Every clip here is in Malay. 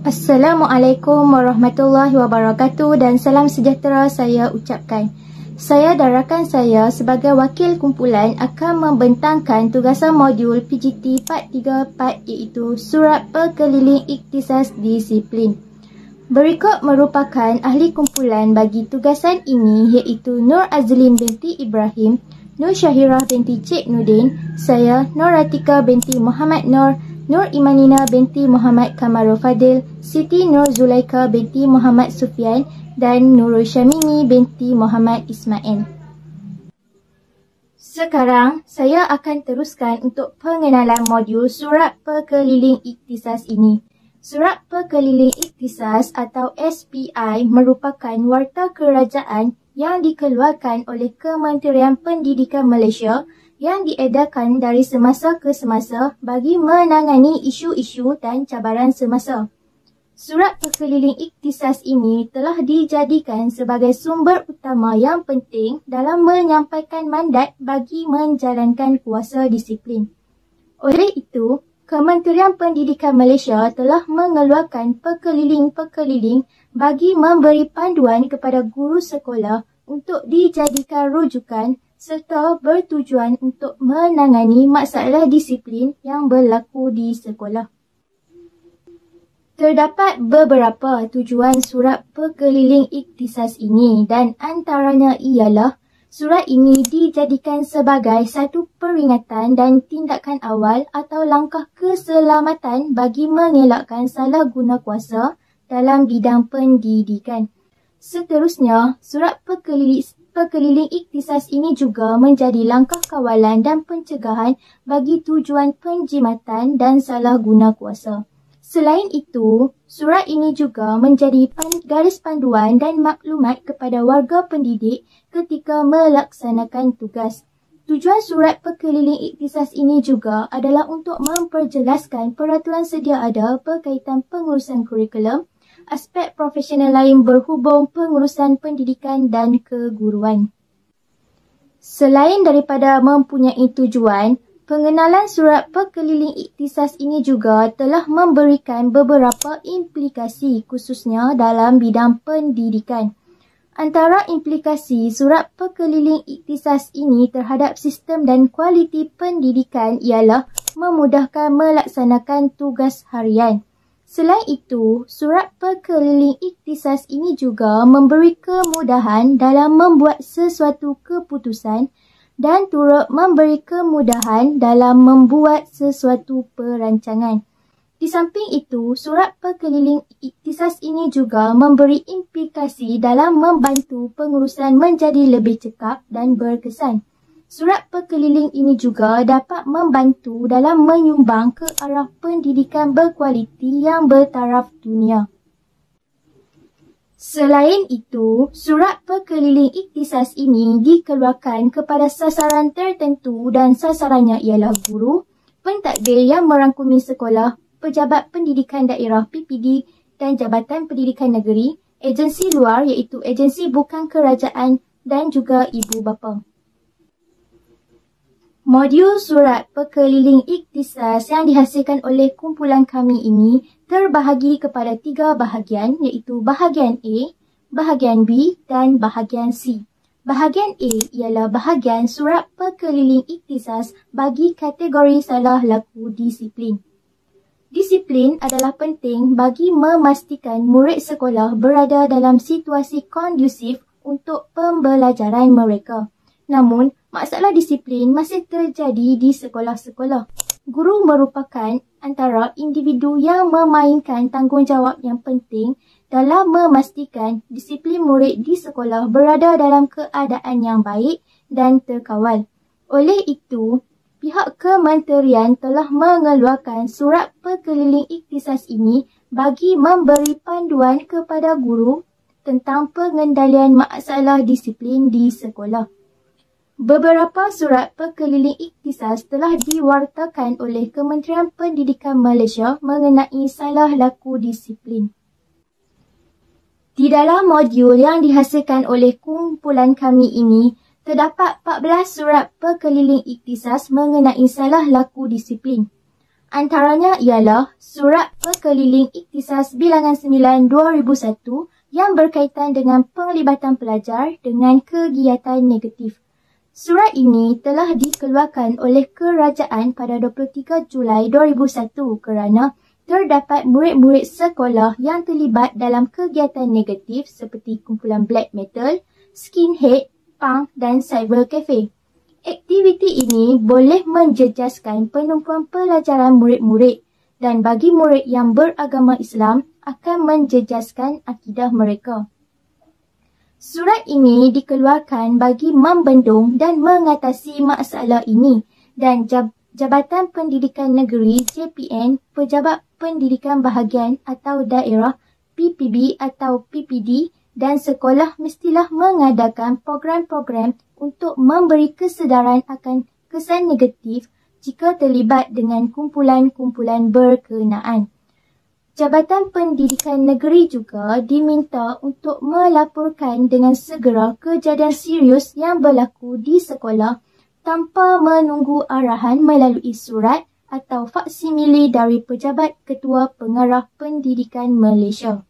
Assalamualaikum warahmatullahi wabarakatuh dan salam sejahtera saya ucapkan. Saya dan rakan saya sebagai wakil kumpulan akan membentangkan tugasan modul PGT Part 3 iaitu Surat Perkeliling Ikhtisas Disiplin. Berikut merupakan ahli kumpulan bagi tugasan ini iaitu Nur Azlin binti Ibrahim, Nur Syahirah binti Cik Nudin, saya Nur Ratika binti Muhammad Nur Imanina binti Muhammad Kamarul Fadil, Siti Nur Zulaika binti Muhammad Sufyan dan Nurul Syamini binti Muhammad Ismail. Sekarang, saya akan teruskan untuk pengenalan modul Surat Perkeliling Ikhtisas ini. Surat Perkeliling Ikhtisas atau SPI merupakan warta kerajaan yang dikeluarkan oleh Kementerian Pendidikan Malaysia yang diedarkan dari semasa ke semasa bagi menangani isu-isu dan cabaran semasa. Surat Perkeliling Ikhtisas ini telah dijadikan sebagai sumber utama yang penting dalam menyampaikan mandat bagi menjalankan kuasa disiplin. Oleh itu, Kementerian Pendidikan Malaysia telah mengeluarkan perkeliling-perkeliling bagi memberi panduan kepada guru sekolah untuk dijadikan rujukan serta bertujuan untuk menangani masalah disiplin yang berlaku di sekolah. Terdapat beberapa tujuan Surat Perkeliling Ikhtisas ini dan antaranya ialah surat ini dijadikan sebagai satu peringatan dan tindakan awal atau langkah keselamatan bagi mengelakkan salah guna kuasa dalam bidang pendidikan. Seterusnya, Surat Perkeliling Ikhtisas ini juga menjadi langkah kawalan dan pencegahan bagi tujuan penjimatan dan salah guna kuasa. Selain itu, surat ini juga menjadi garis panduan dan maklumat kepada warga pendidik ketika melaksanakan tugas. Tujuan Surat Perkeliling Ikhtisas ini juga adalah untuk memperjelaskan peraturan sedia ada berkaitan pengurusan kurikulum, aspek profesional lain berhubung pengurusan pendidikan dan keguruan. Selain daripada mempunyai tujuan, pengenalan Surat Perkeliling Ikhtisas ini juga telah memberikan beberapa implikasi khususnya dalam bidang pendidikan. Antara implikasi Surat Perkeliling Ikhtisas ini terhadap sistem dan kualiti pendidikan ialah memudahkan melaksanakan tugas harian. Selain itu, Surat Perkeliling Ikhtisas ini juga memberi kemudahan dalam membuat sesuatu keputusan dan turut memberi kemudahan dalam membuat sesuatu perancangan. Di samping itu, Surat Perkeliling Ikhtisas ini juga memberi implikasi dalam membantu pengurusan menjadi lebih cekap dan berkesan. Surat Perkeliling ini juga dapat membantu dalam menyumbang ke arah pendidikan berkualiti yang bertaraf dunia. Selain itu, Surat Perkeliling Ikhtisas ini dikeluarkan kepada sasaran tertentu dan sasarannya ialah guru, pentadbir yang merangkumi sekolah, pejabat pendidikan daerah PPD dan Jabatan Pendidikan Negeri, agensi luar iaitu agensi bukan kerajaan dan juga ibu bapa. Modul Surat Perkeliling Ikhtisas yang dihasilkan oleh kumpulan kami ini terbahagi kepada 3 bahagian iaitu bahagian A, bahagian B dan bahagian C. Bahagian A ialah bahagian Surat Perkeliling Ikhtisas bagi kategori salah laku disiplin. Disiplin adalah penting bagi memastikan murid sekolah berada dalam situasi kondusif untuk pembelajaran mereka. Namun, masalah disiplin masih terjadi di sekolah-sekolah. Guru merupakan antara individu yang memainkan tanggungjawab yang penting dalam memastikan disiplin murid di sekolah berada dalam keadaan yang baik dan terkawal. Oleh itu, pihak kementerian telah mengeluarkan Surat Perkeliling Ikhtisas ini bagi memberi panduan kepada guru tentang pengendalian masalah disiplin di sekolah. Beberapa surat perkeliling ikhtisas telah diwartakan oleh Kementerian Pendidikan Malaysia mengenai salah laku disiplin. Di dalam modul yang dihasilkan oleh kumpulan kami ini, terdapat 14 surat perkeliling ikhtisas mengenai salah laku disiplin. Antaranya ialah Surat Perkeliling Ikhtisas Bilangan 9 2001 yang berkaitan dengan penglibatan pelajar dengan kegiatan negatif. Surat ini telah dikeluarkan oleh Kerajaan pada 23 Julai 2001 kerana terdapat murid-murid sekolah yang terlibat dalam kegiatan negatif seperti kumpulan black metal, skinhead, punk dan cyber cafe. Aktiviti ini boleh menjejaskan penumpuan pelajaran murid-murid dan bagi murid yang beragama Islam akan menjejaskan akidah mereka. Surat ini dikeluarkan bagi membendung dan mengatasi masalah ini dan Jabatan Pendidikan Negeri JPN, Pejabat Pendidikan Bahagian atau Daerah PPB atau PPD dan sekolah mestilah mengadakan program-program untuk memberi kesedaran akan kesan negatif jika terlibat dengan kumpulan-kumpulan berkenaan. Jabatan Pendidikan Negeri juga diminta untuk melaporkan dengan segera kejadian serius yang berlaku di sekolah tanpa menunggu arahan melalui surat atau faksimile dari Pejabat Ketua Pengarah Pendidikan Malaysia.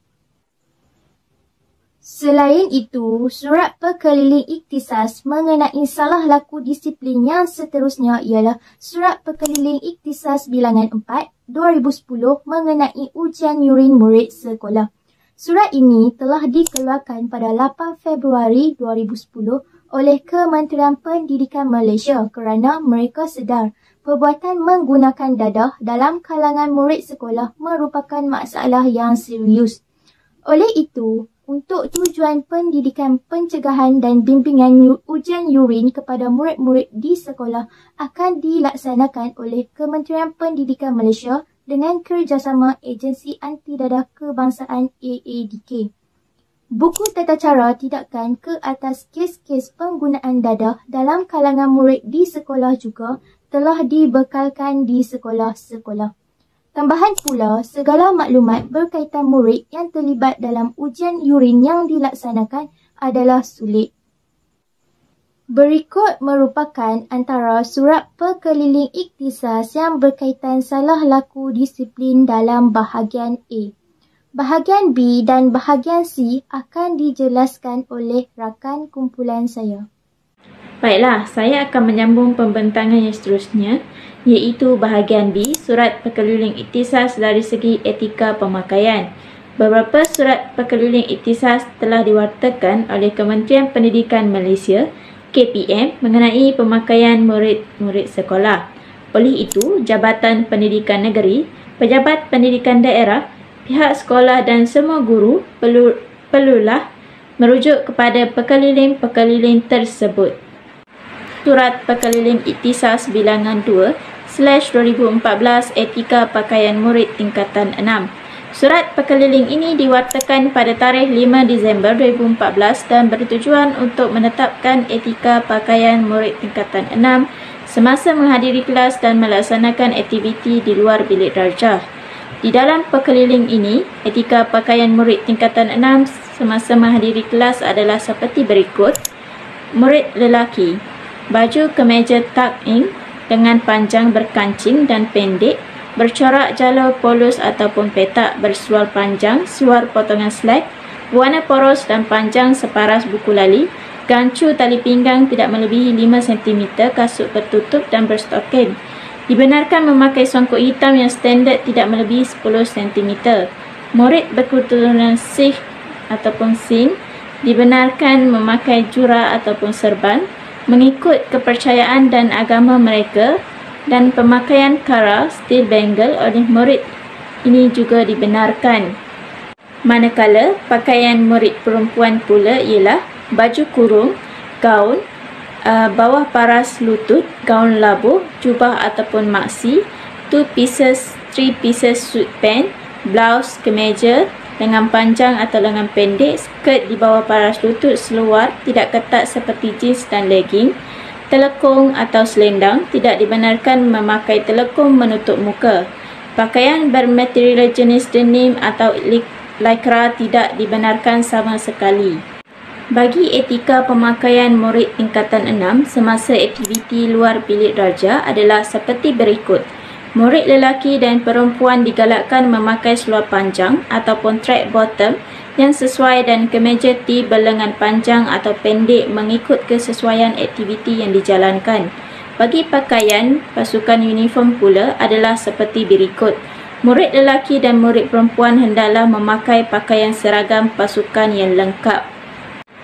Selain itu, surat perkeliling ikhtisas mengenai salah laku disiplin yang seterusnya ialah Surat Perkeliling Ikhtisas Bilangan 4 2010 mengenai ujian yurin murid sekolah. Surat ini telah dikeluarkan pada 8 Februari 2010 oleh Kementerian Pendidikan Malaysia kerana mereka sedar perbuatan menggunakan dadah dalam kalangan murid sekolah merupakan masalah yang serius. Oleh itu, untuk tujuan pendidikan pencegahan dan bimbingan ujian yurin kepada murid-murid di sekolah akan dilaksanakan oleh Kementerian Pendidikan Malaysia dengan kerjasama Agensi Anti Dadah Kebangsaan AADK. Buku tata cara tindakan ke atas kes-kes penggunaan dadah dalam kalangan murid di sekolah juga telah dibekalkan di sekolah-sekolah. Tambahan pula, segala maklumat berkaitan murid yang terlibat dalam ujian yurin yang dilaksanakan adalah sulit. Berikut merupakan antara surat perkeliling ikhtisas yang berkaitan salah laku disiplin dalam bahagian A. Bahagian B dan bahagian C akan dijelaskan oleh rakan kumpulan saya. Baiklah, saya akan menyambung pembentangan yang seterusnya, iaitu bahagian B, surat perkeliling ikhtisas dari segi etika pemakaian. Beberapa surat perkeliling ikhtisas telah diwartakan oleh Kementerian Pendidikan Malaysia, KPM, mengenai pemakaian murid-murid sekolah. Oleh itu, Jabatan Pendidikan Negeri, Pejabat Pendidikan Daerah, pihak sekolah dan semua guru perlulah merujuk kepada perkeliling-perkeliling tersebut. Surat Perkeliling Ikhtisas Bilangan 2/2014 Etika Pakaian Murid Tingkatan 6. Surat perkeliling ini diwartakan pada tarikh 5 Disember 2014 dan bertujuan untuk menetapkan etika pakaian murid tingkatan 6 semasa menghadiri kelas dan melaksanakan aktiviti di luar bilik darjah. Di dalam perkeliling ini, etika pakaian murid tingkatan 6 semasa menghadiri kelas adalah seperti berikut. Murid lelaki, baju kemeja tuck-in dengan panjang berkancing dan pendek, bercorak jalur polos ataupun petak, bersual panjang, seluar potongan slack, warna poros dan panjang separas buku lali, gancu tali pinggang tidak melebihi 5 cm, kasut tertutup dan berstokin. Dibenarkan memakai songkok hitam yang standard tidak melebihi 10 cm. Murid berketurunan Sikh ataupun Singh dibenarkan memakai jura ataupun serban mengikut kepercayaan dan agama mereka, dan pemakaian kara stil bengal oleh murid ini juga dibenarkan. Manakala pakaian murid perempuan pula ialah baju kurung, gaun, bawah paras lutut, gaun labuh, jubah ataupun maksi, 2 pieces, 3 pieces suit pant, blouse kemeja, lengan panjang atau lengan pendek, skirt di bawah paras lutut seluar, tidak ketat seperti jeans dan legging, telekung atau selendang, tidak dibenarkan memakai telekung menutup muka. Pakaian bermaterial jenis denim atau lycra tidak dibenarkan sama sekali. Bagi etika pemakaian murid tingkatan 6 semasa aktiviti luar bilik darjah adalah seperti berikut. Murid lelaki dan perempuan digalakkan memakai seluar panjang ataupun track bottom yang sesuai dan kemeja T berlengan panjang atau pendek mengikut kesesuaian aktiviti yang dijalankan. Bagi pakaian pasukan uniform pula adalah seperti berikut. Murid lelaki dan murid perempuan hendaklah memakai pakaian seragam pasukan yang lengkap.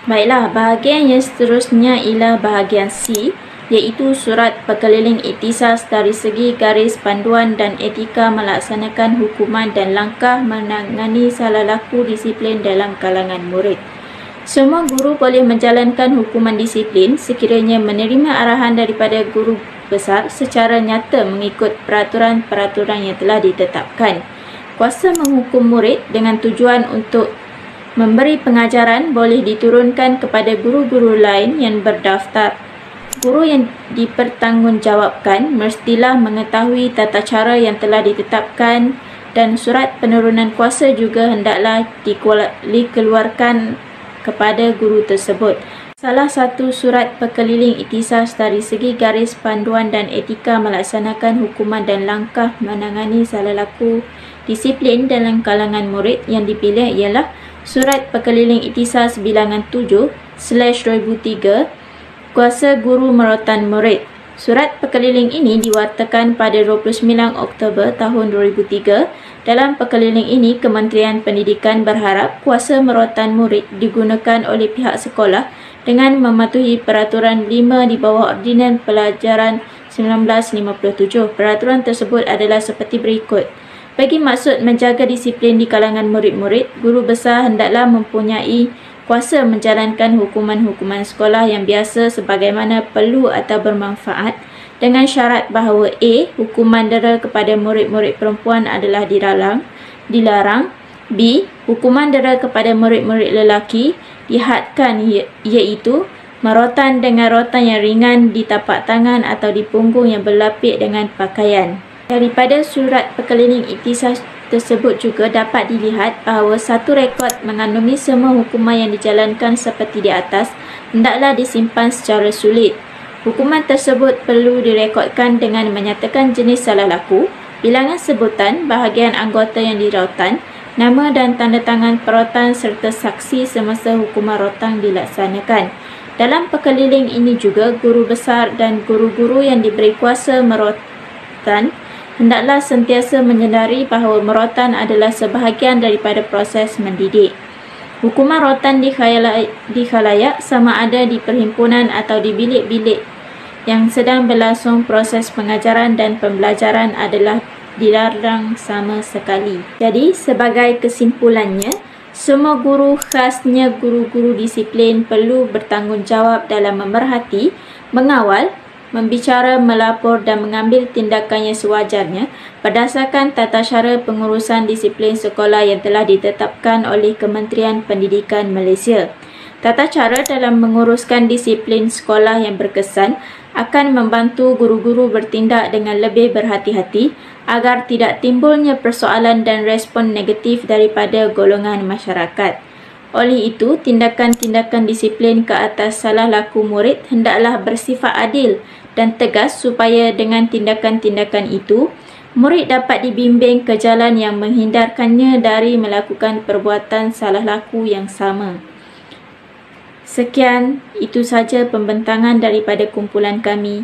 Baiklah, bahagian yang seterusnya ialah bahagian C, iaitu surat perkeliling iktisas dari segi garis panduan dan etika melaksanakan hukuman dan langkah menangani salah laku disiplin dalam kalangan murid. Semua guru boleh menjalankan hukuman disiplin sekiranya menerima arahan daripada guru besar secara nyata mengikut peraturan-peraturan yang telah ditetapkan. Kuasa menghukum murid dengan tujuan untuk memberi pengajaran boleh diturunkan kepada guru-guru lain yang berdaftar. Guru yang dipertanggungjawabkan mestilah mengetahui tata cara yang telah ditetapkan dan surat penurunan kuasa juga hendaklah dikeluarkan kepada guru tersebut. Salah satu surat perkeliling iktisas dari segi garis panduan dan etika melaksanakan hukuman dan langkah menangani salah laku disiplin dalam kalangan murid yang dipilih ialah Surat Perkeliling Iktisas Bilangan 7/2003 Kuasa Guru Merotan Murid. Surat perkeliling ini diwartakan pada 29 Oktober tahun 2003. Dalam perkeliling ini, Kementerian Pendidikan berharap kuasa merotan murid digunakan oleh pihak sekolah dengan mematuhi Peraturan 5 di bawah Ordinan Pelajaran 1957. Peraturan tersebut adalah seperti berikut. Bagi maksud menjaga disiplin di kalangan murid-murid, guru besar hendaklah mempunyai kuasa menjalankan hukuman-hukuman sekolah yang biasa sebagaimana perlu atau bermanfaat dengan syarat bahawa A. Hukuman dera kepada murid-murid perempuan adalah dilarang. B. Hukuman dera kepada murid-murid lelaki dihadkan iaitu merotan dengan rotan yang ringan di tapak tangan atau di punggung yang berlapik dengan pakaian. Daripada surat perkeliling iktisas tersebut juga dapat dilihat bahawa satu rekod mengandungi semua hukuman yang dijalankan seperti di atas hendaklah disimpan secara sulit. Hukuman tersebut perlu direkodkan dengan menyatakan jenis salah laku, bilangan sebutan, bahagian anggota yang dirotan, nama dan tanda tangan perotan serta saksi semasa hukuman rotan dilaksanakan. Dalam perkeliling ini juga, guru besar dan guru-guru yang diberi kuasa merotan hendaklah sentiasa menyedari bahawa merotan adalah sebahagian daripada proses mendidik. Hukuman rotan di khalayak sama ada di perhimpunan atau di bilik-bilik yang sedang berlangsung proses pengajaran dan pembelajaran adalah dilarang sama sekali. Jadi, sebagai kesimpulannya, semua guru, khasnya guru-guru disiplin, perlu bertanggungjawab dalam memerhati, mengawal, membicara, melapor dan mengambil tindakan yang sewajarnya berdasarkan tata cara pengurusan disiplin sekolah yang telah ditetapkan oleh Kementerian Pendidikan Malaysia. Tata cara dalam menguruskan disiplin sekolah yang berkesan akan membantu guru-guru bertindak dengan lebih berhati-hati agar tidak timbulnya persoalan dan respon negatif daripada golongan masyarakat. Oleh itu, tindakan-tindakan disiplin ke atas salah laku murid hendaklah bersifat adil dan tegas supaya dengan tindakan-tindakan itu, murid dapat dibimbing ke jalan yang menghindarkannya dari melakukan perbuatan salah laku yang sama. Sekian, itu saja pembentangan daripada kumpulan kami.